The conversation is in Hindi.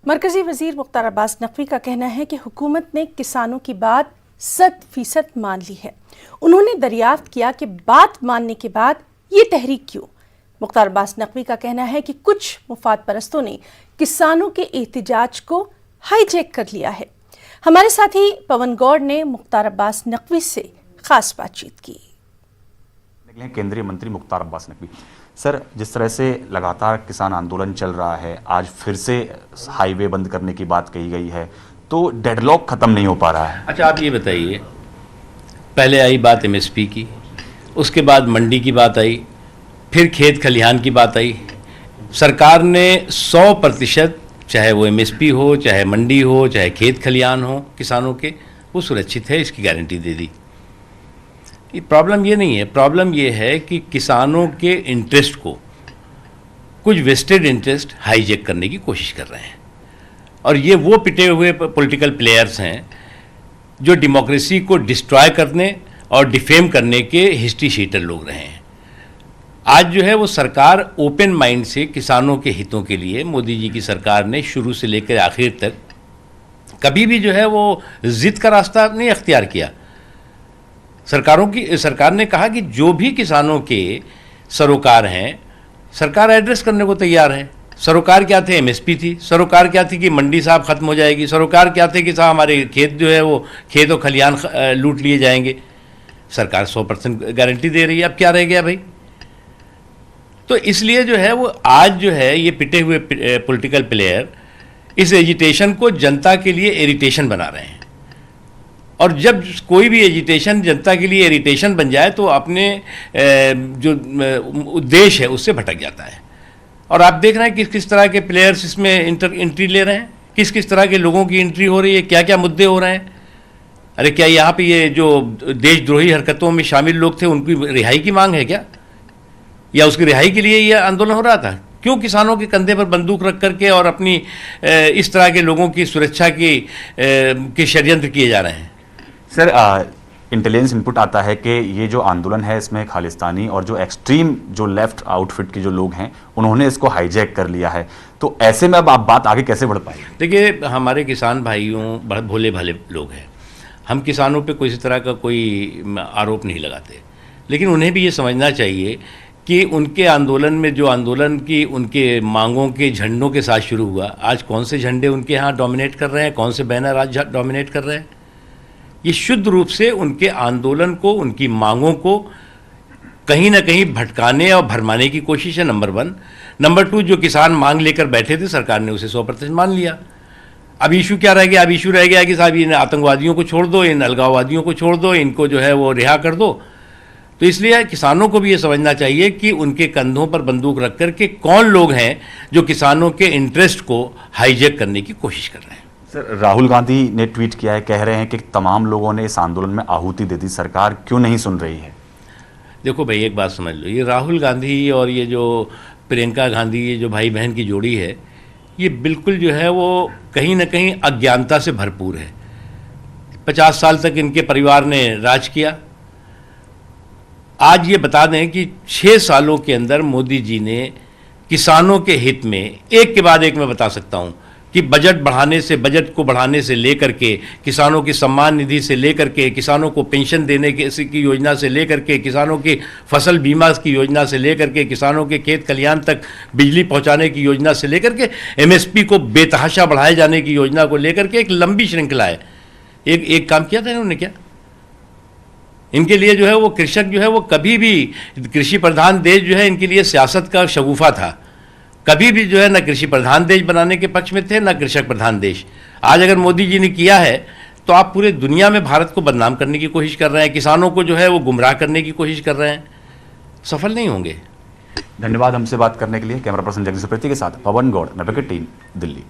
मरकजी वजीर मुख्तार अब्बास नकवी का कहना है कि हुकूमत ने किसानों की बात 100% मान ली है। उन्होंने दरियाफ्त किया कि बात मानने के बाद ये तहरीक क्यों। मुख्तार अब्बास नकवी का कहना है कि कुछ मुफाद परस्तों ने किसानों के एहतजाज को हाईजैक कर लिया है। हमारे साथी पवन गौड़ ने मुख्तार अब्बास नकवी से खास बातचीत की। केंद्रीय मंत्री मुख्तार अब्बास नकवी सर, जिस तरह से लगातार किसान आंदोलन चल रहा है, आज फिर से हाईवे बंद करने की बात कही गई है, तो डेडलॉक खत्म नहीं हो पा रहा है। अच्छा, आप ये बताइए, पहले आई बात एमएसपी की, उसके बाद मंडी की बात आई, फिर खेत खलिहान की बात आई। सरकार ने 100%, चाहे वो एमएसपी हो, चाहे मंडी हो, चाहे खेत खलिहान हो, किसानों के वो सुरक्षित है, इसकी गारंटी दे दी। ये प्रॉब्लम ये नहीं है, प्रॉब्लम ये है कि किसानों के इंटरेस्ट को कुछ वेस्टेड इंटरेस्ट हाईजैक करने की कोशिश कर रहे हैं, और ये वो पिटे हुए पॉलिटिकल प्लेयर्स हैं जो डेमोक्रेसी को डिस्ट्रॉय करने और डिफेम करने के हिस्ट्री शीटर लोग रहे हैं। आज जो है वो सरकार ओपन माइंड से किसानों के हितों के लिए, मोदी जी की सरकार ने शुरू से लेकर आखिर तक कभी भी जो है वो जिद का रास्ता नहीं अख्तियार किया। सरकार ने कहा कि जो भी किसानों के सरोकार हैं, सरकार एड्रेस करने को तैयार है। सरोकार क्या थे? एमएसपी थी। सरोकार क्या थी कि मंडी साहब खत्म हो जाएगी। सरोकार क्या थे कि साहब हमारे खेत जो है वो खेत और खलिहान लूट लिए जाएंगे। सरकार 100% गारंटी दे रही है, अब क्या रह गया भाई? तो इसलिए जो है वो आज जो है ये पिटे हुए पॉलिटिकल प्लेयर इस एजिटेशन को जनता के लिए इरिटेशन बना रहे हैं, और जब कोई भी एजिटेशन जनता के लिए इरिटेशन बन जाए तो अपने जो उद्देश्य है उससे भटक जाता है। और आप देख रहे हैं किस किस तरह के प्लेयर्स इसमें एंट्री ले रहे हैं, किस किस तरह के लोगों की एंट्री हो रही है, क्या क्या मुद्दे हो रहे हैं। अरे क्या यहाँ पे ये जो देशद्रोही हरकतों में शामिल लोग थे उनकी रिहाई की मांग है क्या, या उसकी रिहाई के लिए ये आंदोलन हो रहा था? क्यों किसानों के कंधे पर बंदूक रख करके और अपनी इस तरह के लोगों की सुरक्षा के षड्यंत्र किए जा रहे हैं? सर, इंटेलिजेंस इनपुट आता है कि ये जो आंदोलन है इसमें खालिस्तानी और जो एक्सट्रीम जो लेफ्ट आउटफिट के जो लोग हैं उन्होंने इसको हाईजैक कर लिया है, तो ऐसे में अब आप बात आगे कैसे बढ़ पाएगी? देखिए, हमारे किसान भाइयों बहुत भोले भाले लोग हैं, हम किसानों पे कोई इस तरह का कोई आरोप नहीं लगाते, लेकिन उन्हें भी ये समझना चाहिए कि उनके आंदोलन में जो आंदोलन की उनके मांगों के झंडों के साथ शुरू हुआ, आज कौन से झंडे उनके यहाँ डोमिनेट कर रहे हैं, कौन से बैनर आज डोमिनेट कर रहे हैं? ये शुद्ध रूप से उनके आंदोलन को, उनकी मांगों को कहीं ना कहीं भटकाने और भरमाने की कोशिश है, नंबर 1। नंबर 2, जो किसान मांग लेकर बैठे थे सरकार ने उसे 100% मान लिया। अब इशू क्या रह गया? अब इशू रह गया कि साहब इन आतंकवादियों को छोड़ दो, इन अलगाववादियों को छोड़ दो, इनको जो है वो रिहा कर दो। तो इसलिए किसानों को भी ये समझना चाहिए कि उनके कंधों पर बंदूक रख कर के कौन लोग हैं जो किसानों के इंटरेस्ट को हाईजैक करने की कोशिश कर रहे हैं। सर, राहुल गांधी ने ट्वीट किया है, कह रहे हैं कि तमाम लोगों ने इस आंदोलन में आहुति दे दी, सरकार क्यों नहीं सुन रही है? देखो भाई, एक बात समझ लो, ये राहुल गांधी और ये जो प्रियंका गांधी, ये जो भाई बहन की जोड़ी है, ये बिल्कुल जो है वो कहीं ना कहीं अज्ञानता से भरपूर है। 50 साल तक इनके परिवार ने राज किया। आज ये बता दें कि 6 सालों के अंदर मोदी जी ने किसानों के हित में एक के बाद एक मैं बता सकता हूँ कि बजट को बढ़ाने से लेकर के, किसानों की सम्मान निधि से लेकर के, किसानों को पेंशन देने की योजना से लेकर के, किसानों की फसल बीमा की योजना से लेकर के, किसानों के खेत खलिहान तक बिजली पहुंचाने की योजना से लेकर के, एमएसपी को बेतहाशा बढ़ाए जाने की योजना को लेकर के एक लंबी श्रृंखला है। एक काम किया था इन्होंने क्या? इनके लिए जो है वो कृषक जो है वो कभी भी, कृषि प्रधान देश जो है इनके लिए सियासत का शगुफा था। कभी भी जो है ना कृषि प्रधान देश बनाने के पक्ष में थे, ना कृषक प्रधान देश। आज अगर मोदी जी ने किया है तो आप पूरे दुनिया में भारत को बदनाम करने की कोशिश कर रहे हैं, किसानों को जो है वो गुमराह करने की कोशिश कर रहे हैं, सफल नहीं होंगे। धन्यवाद हमसे बात करने के लिए। कैमरा पर्सन जगदीश सुप्रीति के साथ पवन गौड़, नबे टीम, दिल्ली।